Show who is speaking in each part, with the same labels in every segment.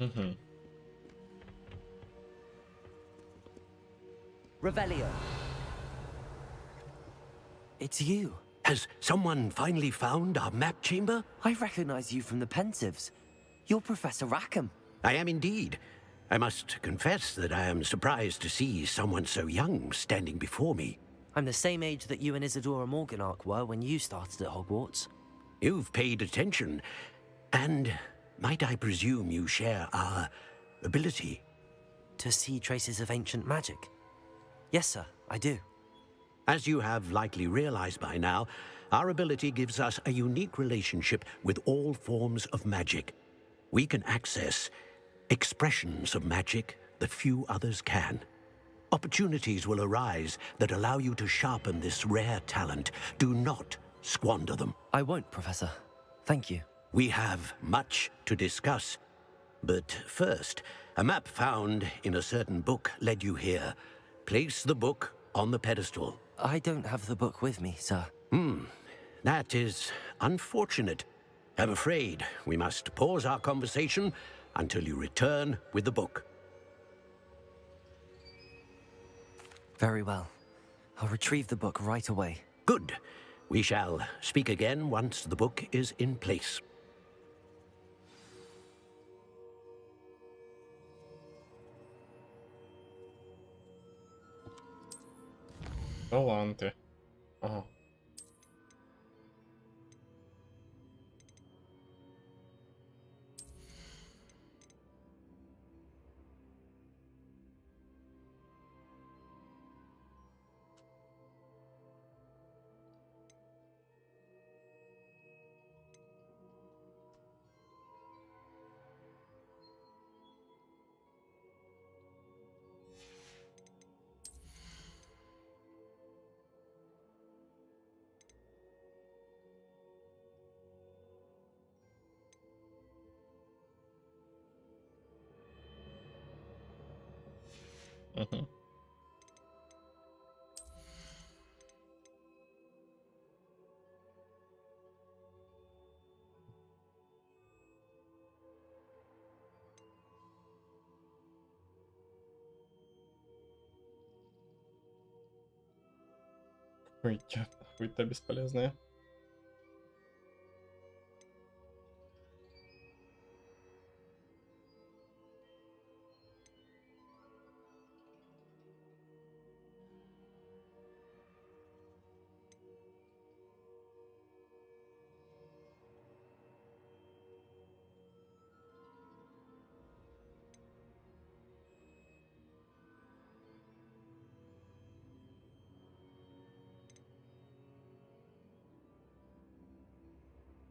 Speaker 1: Угу.
Speaker 2: Revelio. It's you.
Speaker 3: Has someone finally found our map chamber?
Speaker 2: I recognize you from the Pensives. You're Professor Rackham.
Speaker 3: I am indeed. I must confess that I am surprised to see someone so young standing before me.
Speaker 2: I'm the same age that you and Isadora Morganach were when you started at Hogwarts.
Speaker 3: You've paid attention, and might I presume you share our ability?
Speaker 2: To see traces of ancient magic? Yes, sir, I do.
Speaker 3: As you have likely realized by now, our ability gives us a unique relationship with all forms of magic. We can access expressions of magic that few others can. Opportunities will arise that allow you to sharpen this rare talent. Do not squander them.
Speaker 2: I won't, Professor. Thank you.
Speaker 3: We have much to discuss. But first, a map found in a certain book led you here. Place the book on the pedestal.
Speaker 2: I don't have the book with me, sir.
Speaker 3: That is unfortunate. I'm afraid we must pause our conversation until you return with the book.
Speaker 2: Very well. I'll retrieve the book right away.
Speaker 3: Good. We shall speak again once the book is in place.
Speaker 1: Таланты. Ага. Угу. Хуйта бесполезная.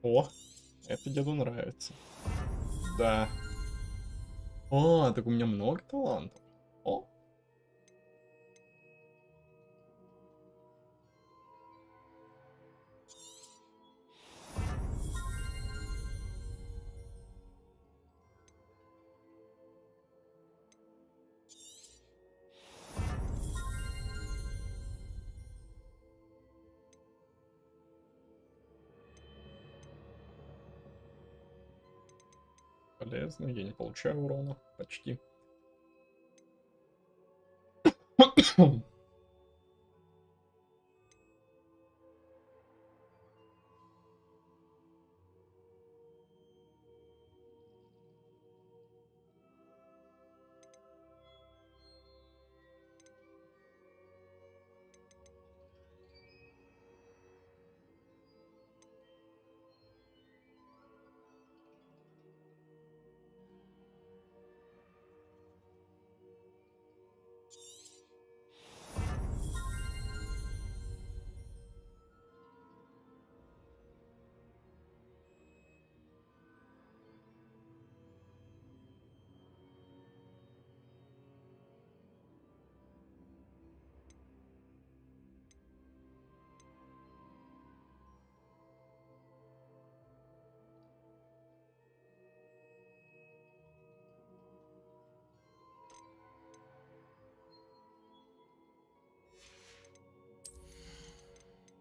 Speaker 1: О, это деду нравится. Да. А, так у меня много талантов. О. Полезно, я не получаю урона. Почти.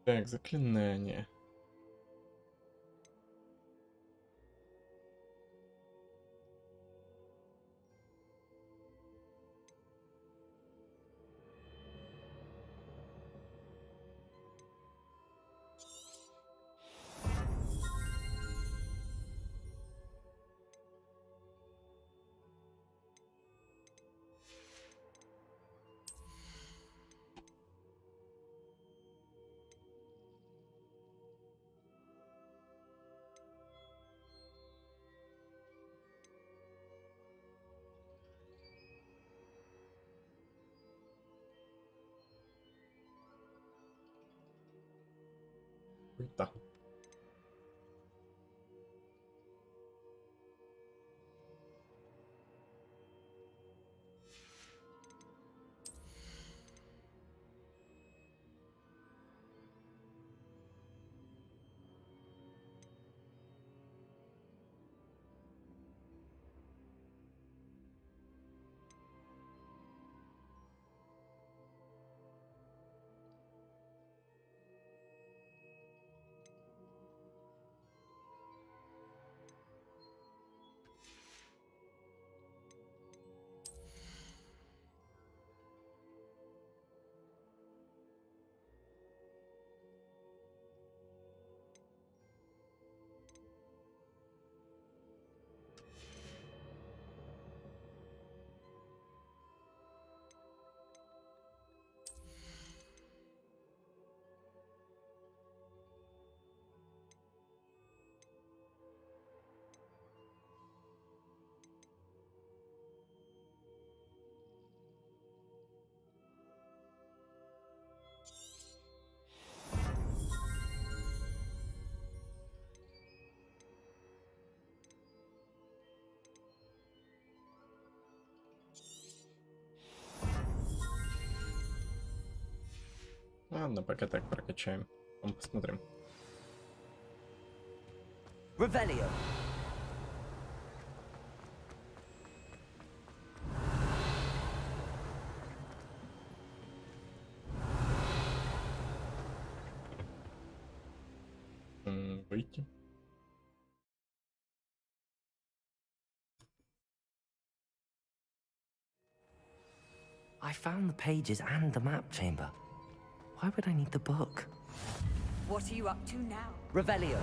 Speaker 1: Так, заклинание. Круто. Ладно, пока так прокачаем. Потом посмотрим.
Speaker 2: Revelio.
Speaker 1: Выйти.
Speaker 2: I found the pages and the map chamber. Why would I need the book?
Speaker 4: What are you up to now?
Speaker 2: Revelio.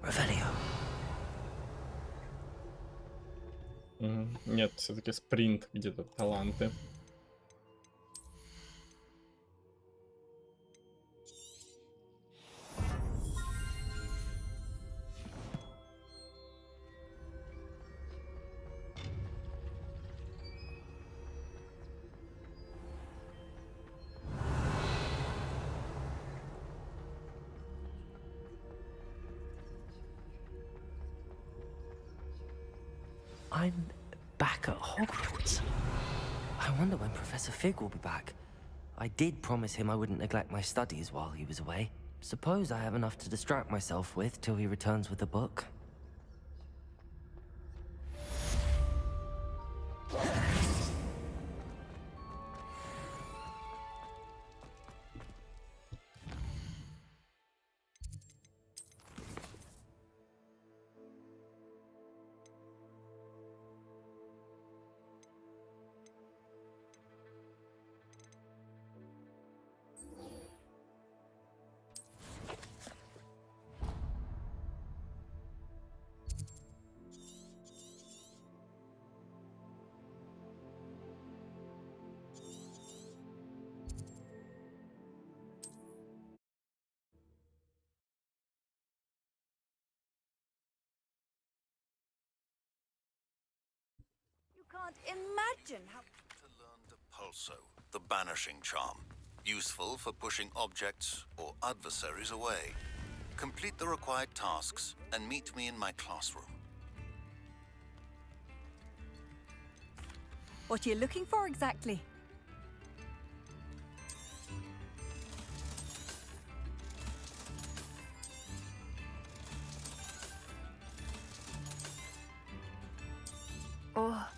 Speaker 2: Revelio.
Speaker 1: Нет, все-таки спринт, где-то таланты.
Speaker 2: I'm back at Hogwarts. I wonder when Professor Fig will be back. I did promise him I wouldn't neglect my studies while he was away. Suppose I have enough to distract myself with till he returns with the book.
Speaker 4: You can't imagine how...
Speaker 5: To learn Depulso, the banishing charm. Useful for pushing objects or adversaries away. Complete the required tasks and meet me in my classroom.
Speaker 4: What are you looking for exactly? Oh,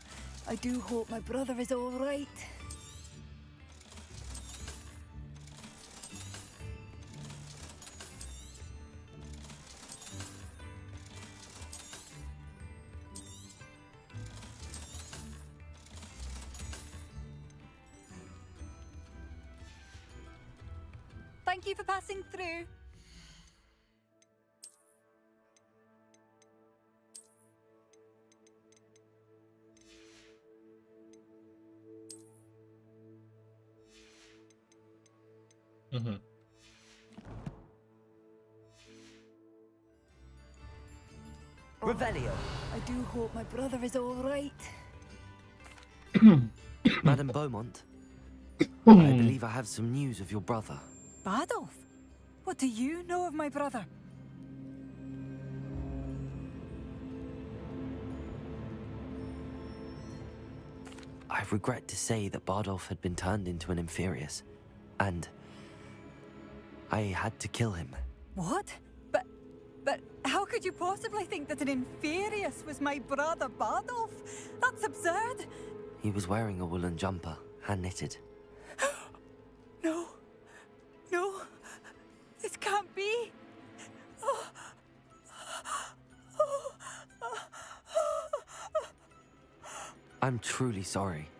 Speaker 4: I do hope my brother is all right. Thank you for passing through.
Speaker 1: Мгм.
Speaker 2: Revelio.
Speaker 4: I do hope my brother is all right.
Speaker 2: Madame Beaumont, I believe I have some news of your brother.
Speaker 4: Badolf? What do you know of my brother?
Speaker 2: I regret to say that Bardolph had been turned into an Inferius, and I had to kill him.
Speaker 4: What? But how could you possibly think that an Inferius was my brother Badolf? That's absurd.
Speaker 2: He was wearing a woolen jumper, hand-knitted.
Speaker 4: No. No. This can't be.
Speaker 2: I'm truly sorry.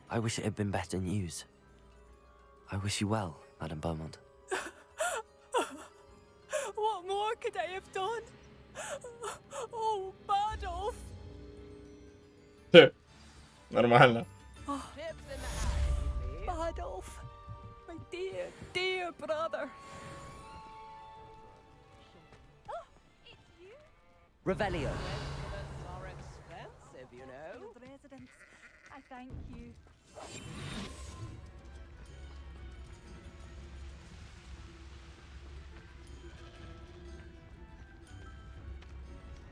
Speaker 2: I wish it had been better news. I wish you well, Madame Beaumont.
Speaker 4: What more could I have done? Oh, Badolf.
Speaker 1: Нормально.
Speaker 4: Badolf. My dear, dear brother. Oh, it's you?
Speaker 2: Revelio.
Speaker 6: Are expensive, you know.
Speaker 4: Field residents. I thank you.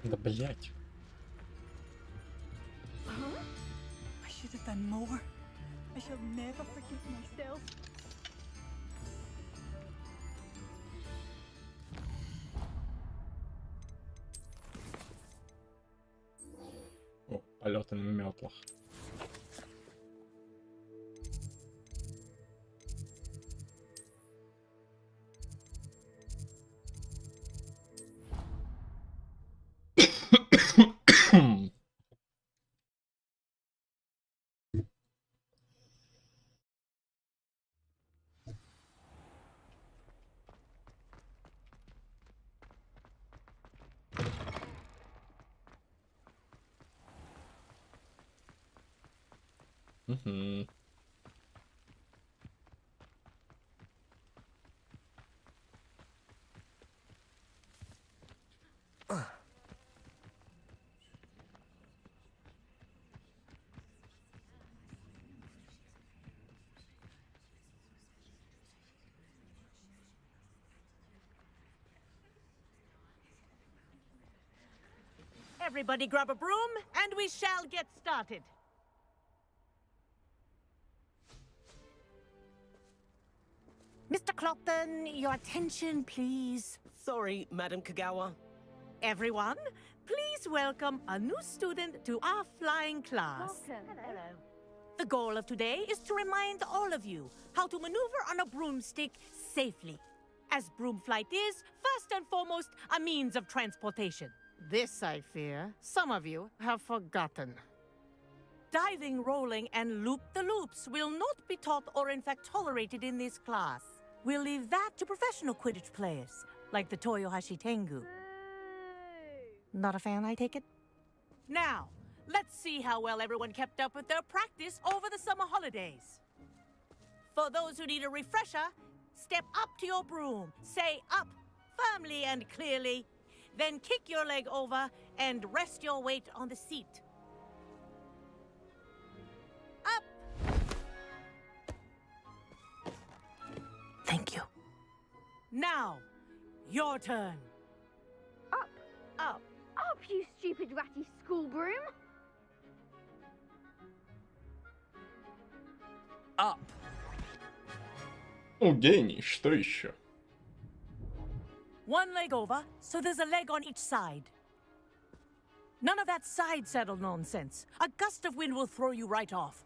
Speaker 1: Да блять.
Speaker 4: I should have done more. I shall never forgive myself.
Speaker 1: О, полеты на метлах. Мгм.
Speaker 6: Everybody grab a broom, and we shall get started. Mr. Clopton, your attention, please.
Speaker 7: Sorry, Madam Kagawa.
Speaker 6: Everyone, please welcome a new student to our flying class.
Speaker 4: Hello.
Speaker 6: The goal of today is to remind all of you how to maneuver on a broomstick safely, as broom flight is, first and foremost, a means of transportation. This, I fear, some of you have forgotten. Diving, rolling, and loop-the-loops will not be taught or in fact tolerated in this class. We'll leave that to professional Quidditch players, like the Toyohashi Tengu. Not a fan, I take it? Now, let's see how well everyone kept up with their practice over the summer holidays. For those who need a refresher, step up to your broom, say up firmly and clearly, then kick your leg over and rest your weight on the seat. Up!
Speaker 2: Thank you.
Speaker 6: Now, your turn.
Speaker 8: Up, you stupid ratty school broom!
Speaker 2: Up.
Speaker 1: О, гений, что еще?
Speaker 6: One leg over, so there's a leg on each side. None of that side saddle nonsense. A gust of wind will throw you right off.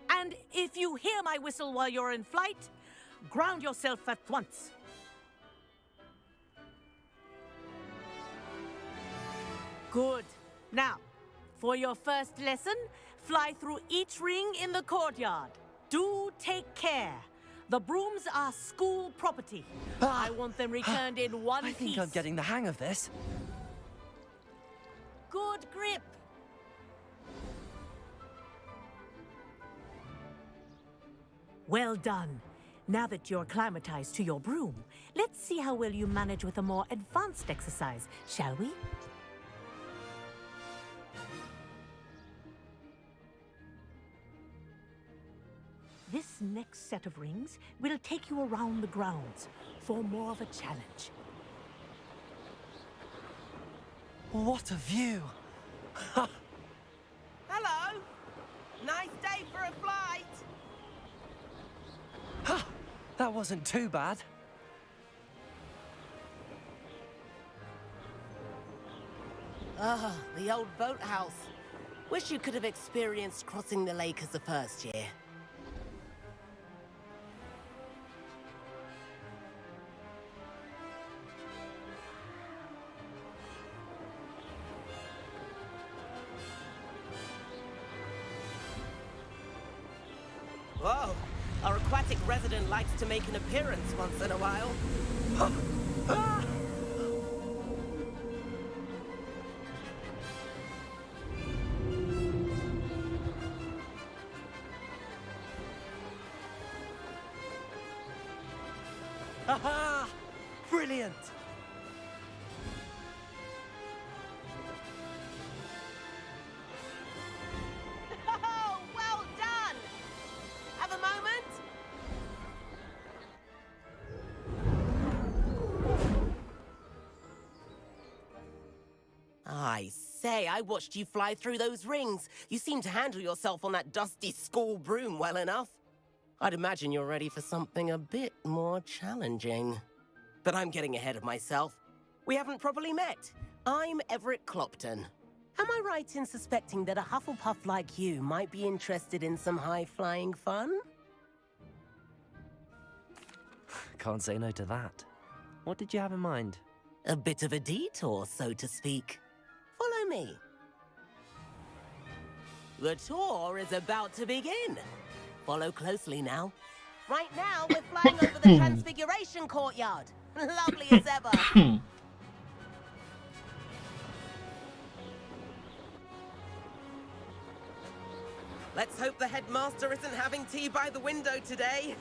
Speaker 6: And if you hear my whistle while you're in flight, ground yourself at once. Good. Now, for your first lesson, fly through each ring in the courtyard. Do take care. The brooms are school property. I want them returned in one
Speaker 2: I
Speaker 6: piece.
Speaker 2: think I'm getting the hang of this.
Speaker 6: good grip. Well done. Now that you're acclimatized to your broom, let's see how well you manage with a more advanced exercise, shall we? This next set of rings will take you around the grounds for more of a challenge.
Speaker 2: What a view!
Speaker 7: Hello! Nice day for a flight!
Speaker 2: That wasn't too bad.
Speaker 7: Ah, the old boathouse. Wish you could have experienced crossing the lake as a first year. Whoa! Our aquatic resident likes to make an appearance once in a while.
Speaker 2: Haha! Brilliant!
Speaker 7: Oh, well done! Have a moment? I say, I watched you fly through those rings. You seem to handle yourself on that dusty school broom well enough. I'd imagine you're ready for something a bit more challenging. But I'm getting ahead of myself. We haven't properly met. I'm Everett Clopton. Am I right in suspecting that a Hufflepuff like you might be interested in some high-flying fun?
Speaker 2: Can't say no to that. What did you have in mind?
Speaker 7: A bit of a detour, so to speak. Follow me. The tour is about to begin. Follow closely now. Right now, we're flying over the Transfiguration Courtyard. Lovely as ever. Let's hope the headmaster isn't having tea by the window today.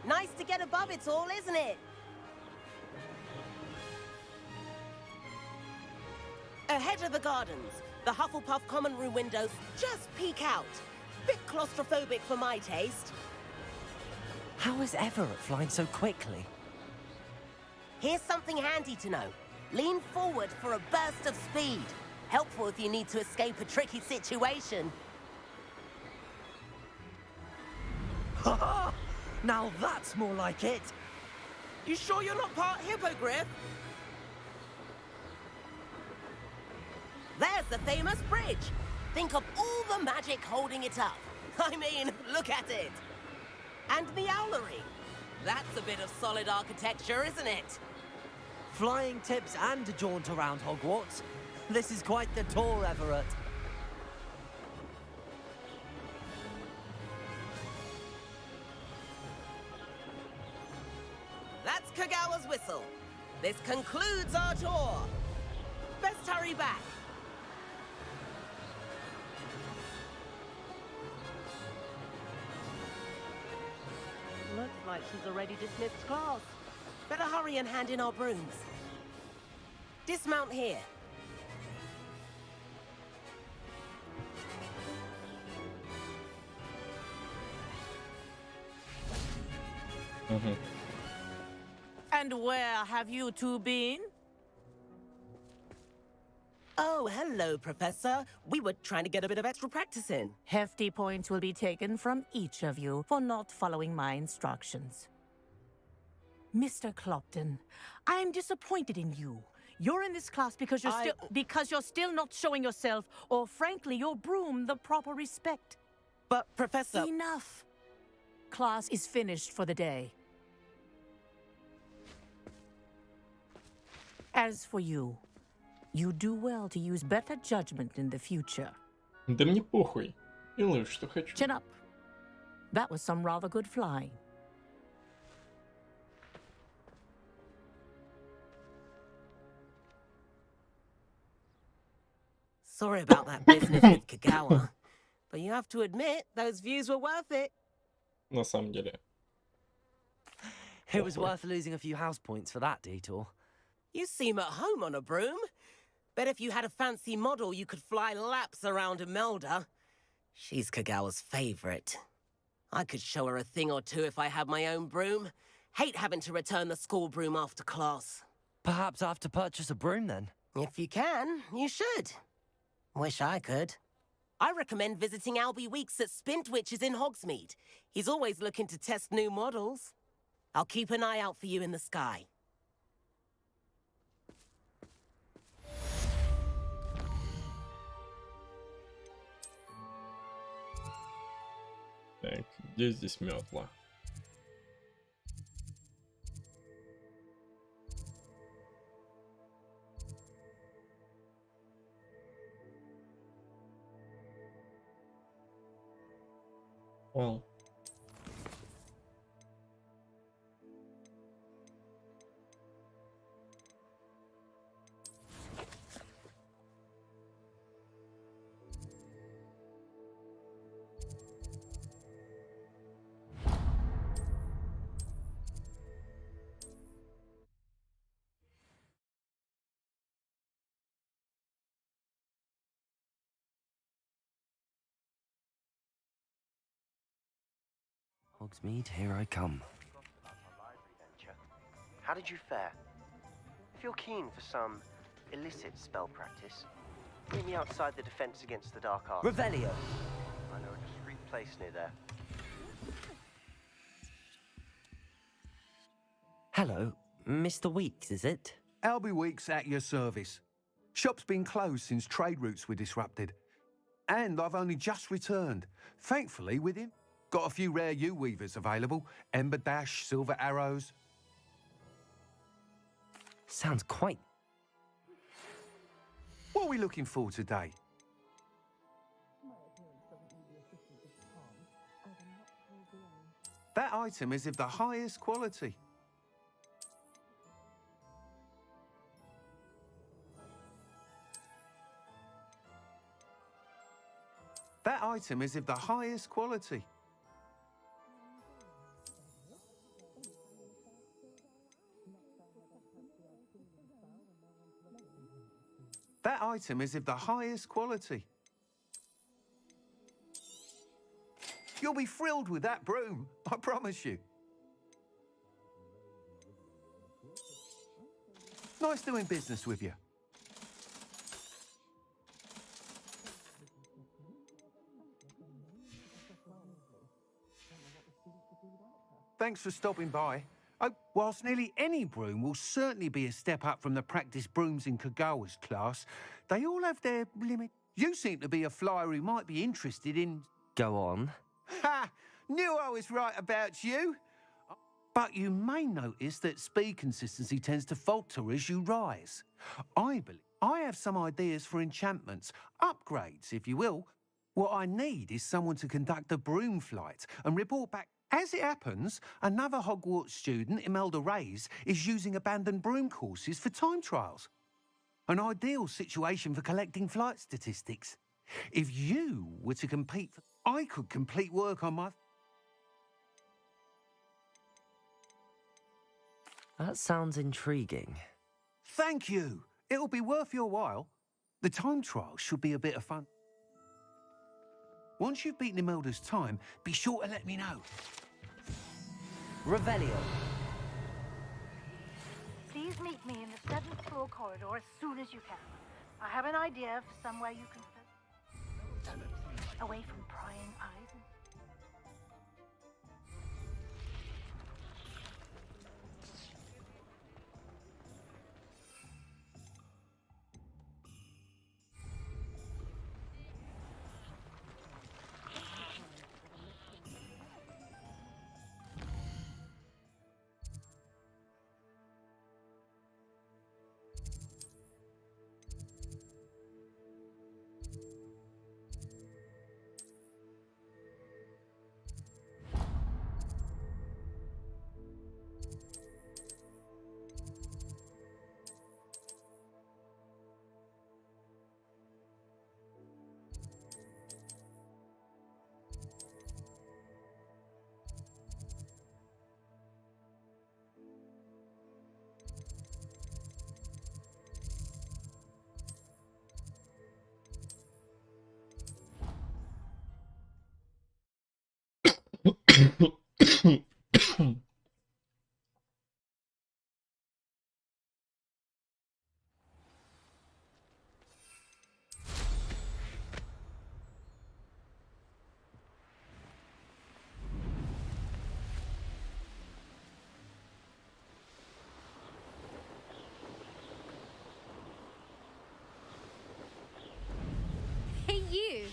Speaker 7: Nice to get above it all, isn't it? Ahead of the gardens, the Hufflepuff common room windows just peek out. Bit claustrophobic for my taste.
Speaker 2: How is Everett flying so quickly?
Speaker 7: Here's something handy to know. Lean forward for a burst of speed. Helpful if you need to escape a tricky situation.
Speaker 2: Ha! Now that's more like it.
Speaker 7: You sure you're not part hippogriff? There's the famous bridge. Think of all the magic holding it up. I mean, look at it. And the owlery. That's a bit of solid architecture, isn't it?
Speaker 2: Flying tips and a jaunt around Hogwarts. This is quite the tour, Everett.
Speaker 7: That's Kagawa's whistle. This concludes our tour. Best hurry back. Looks like she's already dismissed class. Better hurry and hand in our brooms. Dismount here.
Speaker 6: And where have you two been?
Speaker 7: Oh, hello, Professor. We were trying to get a bit of extra practice in.
Speaker 6: Hefty points will be taken from each of you for not following my instructions. Mr. Clopton, I am disappointed in you. You're in this class because you're still not showing yourself, or frankly, your broom the proper respect.
Speaker 7: But, Professor...
Speaker 6: Enough. Class is finished for the day. As for you, you do well to use better judgment in the future.
Speaker 1: Да мне похуй. Делаю, что хочу.
Speaker 6: Chin up. That was some rather good flying.
Speaker 7: Sorry about that business with Kagawa, but you have to admit, those views were worth it.
Speaker 1: На самом деле.
Speaker 2: It was worth losing a few house points for that detour.
Speaker 7: You seem at home on a broom. Bet if you had a fancy model, you could fly laps around Imelda. She's Kagawa's favorite. I could show her a thing or two if I had my own broom. Hate having to return the school broom after class.
Speaker 2: Perhaps I have to purchase a broom then.
Speaker 7: If you can, you should. Wish I could. I recommend visiting Albie Weeks at Spintwitches in Hogsmeade. He's always looking to test new models. I'll keep an eye out for you in the sky.
Speaker 1: Так, где здесь метла? Well.
Speaker 2: Hogsmeade, here I come.
Speaker 9: How did you fare? If you're keen for some illicit spell practice, meet me outside the Defense Against the Dark Arts.
Speaker 2: Revelio!
Speaker 9: I know a discreet place near there.
Speaker 2: Hello, Mr. Weeks, is it?
Speaker 10: Albie Weeks at your service. Shop's been closed since trade routes were disrupted. And I've only just returned. Thankfully with him. Got a few rare U-weavers available. Ember Dash, Silver Arrows.
Speaker 2: Sounds quite...
Speaker 10: What are we looking for today? That item is of the highest quality. That item is of the highest quality. That item is of the highest quality. You'll be thrilled with that broom, I promise you. Nice doing business with you. Thanks for stopping by. Oh, whilst nearly any broom will certainly be a step up from the practice brooms in Kagawa's class, they all have their limit. You seem to be a flyer who might be interested in...
Speaker 2: Go on.
Speaker 10: Ha! Knew I was right about you. But you may notice that speed consistency tends to falter as you rise. I have some ideas for enchantments, upgrades, if you will. What I need is someone to conduct a broom flight and report back. As it happens, another Hogwarts student, Imelda Reyes, is using abandoned broom courses for time trials. An ideal situation for collecting flight statistics. If you were to compete, I could complete work on my...
Speaker 2: That sounds intriguing.
Speaker 10: Thank you. It'll be worth your while. The time trial should be a bit of fun. Once you've beaten Imelda's time, be sure to let me know.
Speaker 2: Revelio.
Speaker 11: Please meet me in the 7th floor corridor as soon as you can. I have an idea for somewhere you can... away from prying eyes.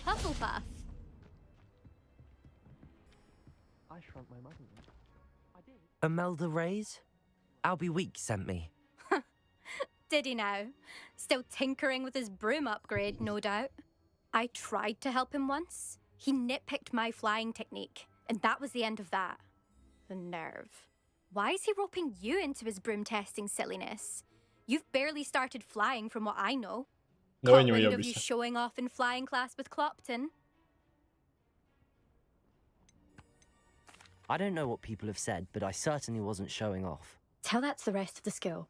Speaker 12: Hufflepuff.
Speaker 2: I shrunk my money. I did. Imelda Reyes? Albie Weeks sent me.
Speaker 12: Did he now? Still tinkering with his broom upgrade, no doubt. I tried to help him once. He nitpicked my flying technique, and that was the end of that. The nerve. Why is he roping you into his broom testing silliness? You've barely started flying from what I know.
Speaker 1: Давай не
Speaker 12: Caught wind of you
Speaker 1: уебайся.
Speaker 12: showing off in flying class with Clopton.
Speaker 2: I don't know what people have said, but I certainly wasn't showing off.
Speaker 12: Tell that to the rest of the school.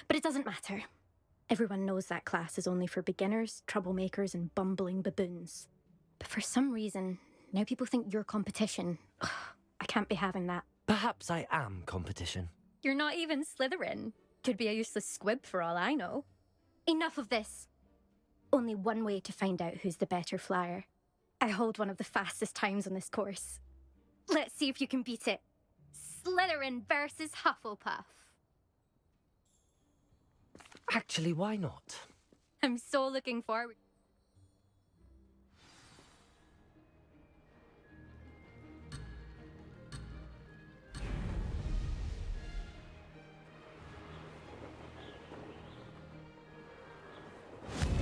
Speaker 12: But it doesn't matter. Everyone knows that class is only for beginners, troublemakers, and bumbling baboons. But for some reason, now people think you're competition. Ugh, I can't be having that.
Speaker 2: Perhaps I am competition.
Speaker 12: You're not even Slytherin. Could be a useless squib for all I know. Enough of this. Only one way to find out who's the better flyer. I hold one of the fastest times on this course. Let's see if you can beat it. Slytherin versus Hufflepuff.
Speaker 2: Actually, why not?
Speaker 12: I'm so looking forward.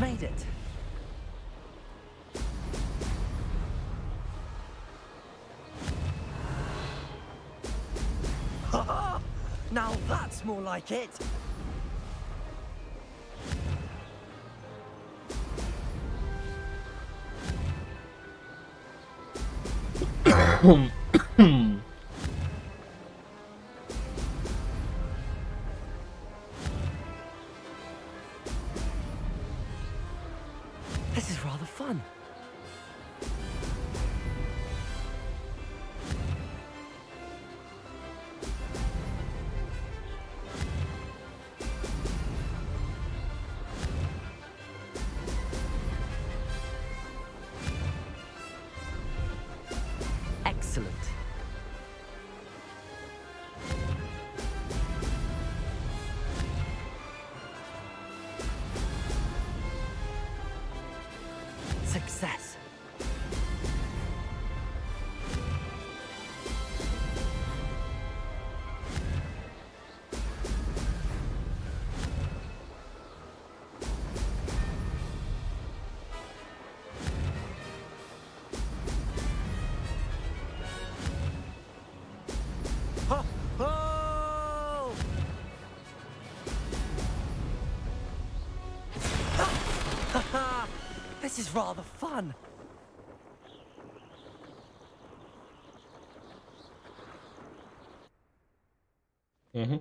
Speaker 2: Made it. Ha! Now that's more like it. This is rather fun. Excellent. Success. Ha! Oh! Ha ha! This is rather fun.
Speaker 1: Угу.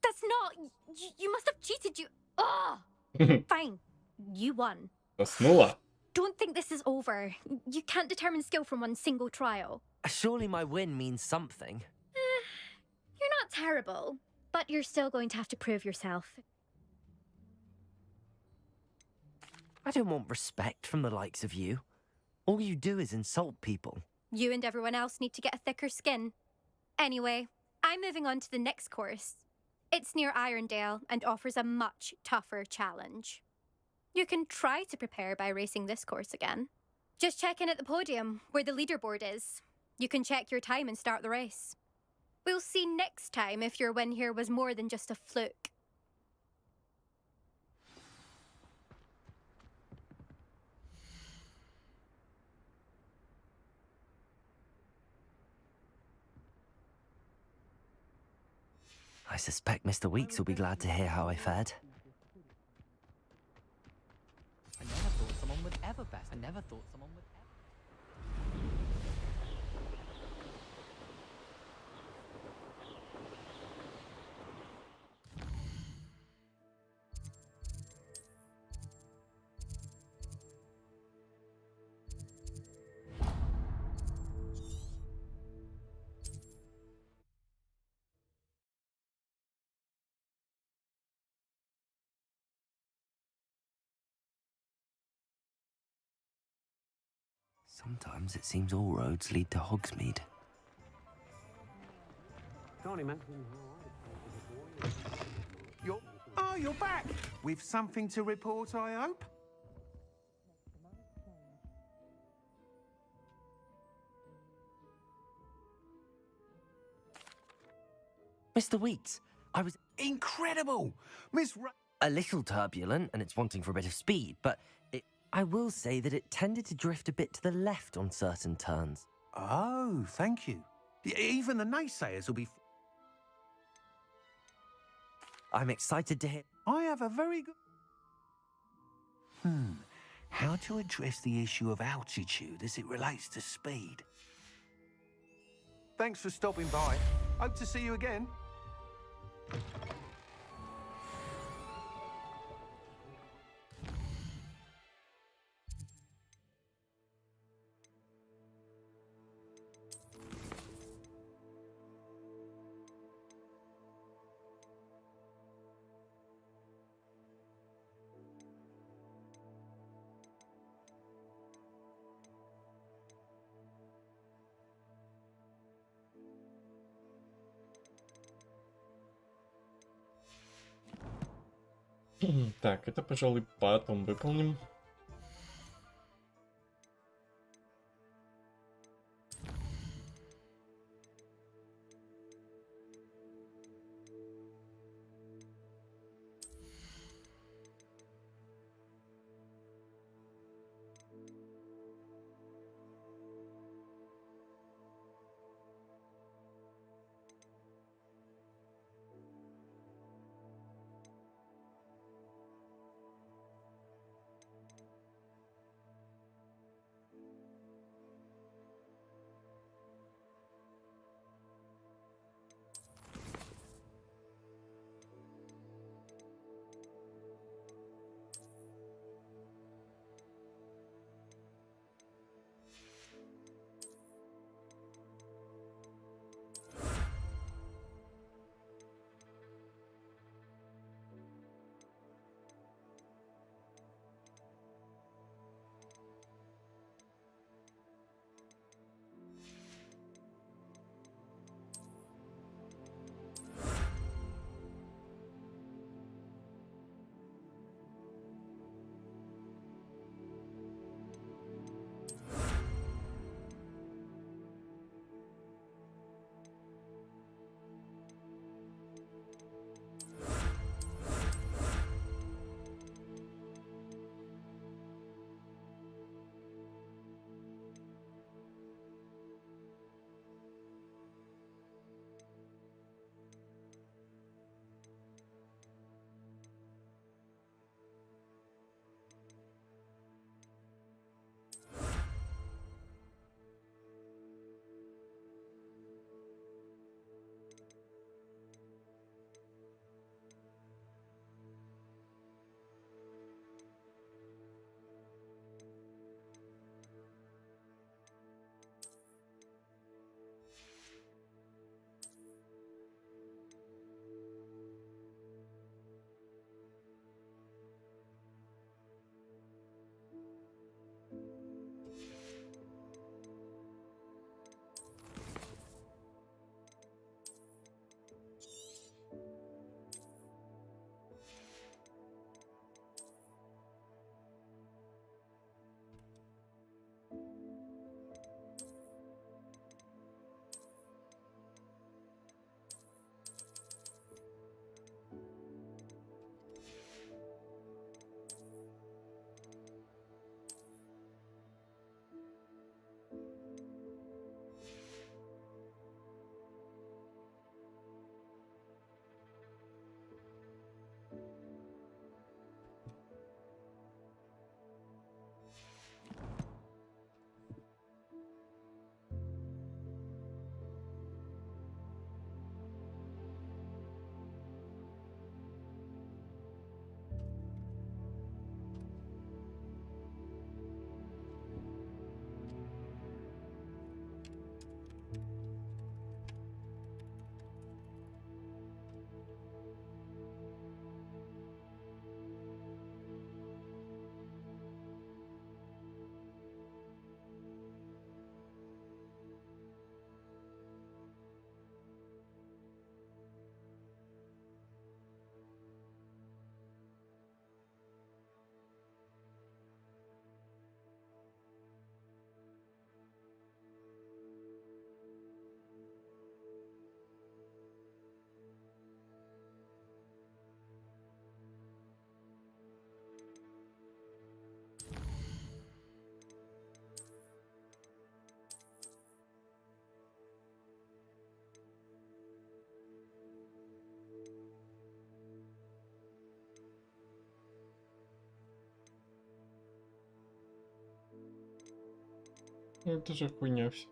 Speaker 12: That's not... You must have cheated, you... Ugh! Fine. You won.
Speaker 1: Заснула.
Speaker 12: Don't think this is over. You can't determine skill from one single trial.
Speaker 2: Surely my win means something.
Speaker 12: You're not terrible, but you're still going to have to prove yourself.
Speaker 2: I don't want respect from the likes of you. All you do is insult people.
Speaker 12: You and everyone else need to get a thicker skin. Anyway, I'm moving on to the next course. It's near Irondale and offers a much tougher challenge. You can try to prepare by racing this course again. Just check in at the podium, where the leaderboard is. You can check your time and start the race. We'll see next time if your win here was more than just a fluke.
Speaker 2: I suspect Mr. Weeks will be glad to hear how I fared.
Speaker 13: I never thought someone would ever best. I never thought someone would ever.
Speaker 2: Sometimes it seems all roads lead to Hogsmeade.
Speaker 10: Can't imagine how I Oh, you're back! With something to report, I hope?
Speaker 2: Mr. Weeks, I was
Speaker 10: Incredible! Miss Ra
Speaker 2: a little turbulent and it's wanting for a bit of speed, but I will say that it tended to drift a bit to the left on certain turns.
Speaker 10: Oh, thank you. Even the naysayers will be...
Speaker 2: I'm excited to hear...
Speaker 10: I have a very good... How to address the issue of altitude as it relates to speed. Thanks for stopping by. Hope to see you again.
Speaker 1: Так, это, пожалуй, потом выполним. Ну, это же хуйня все.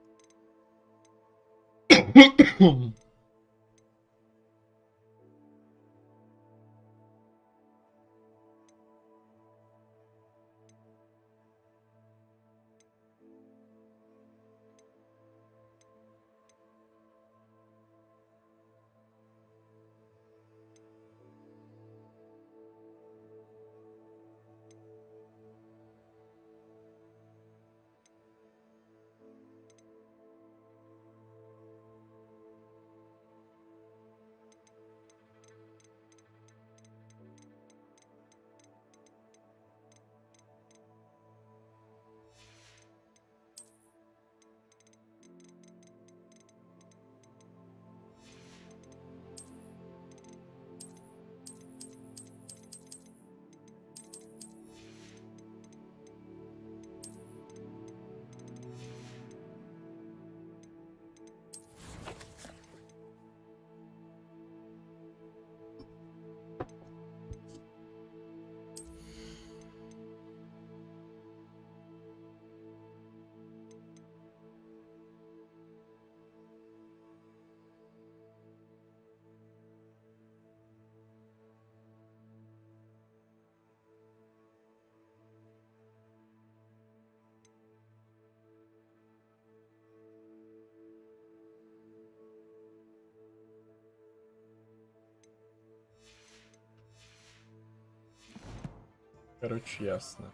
Speaker 1: Короче, ясно.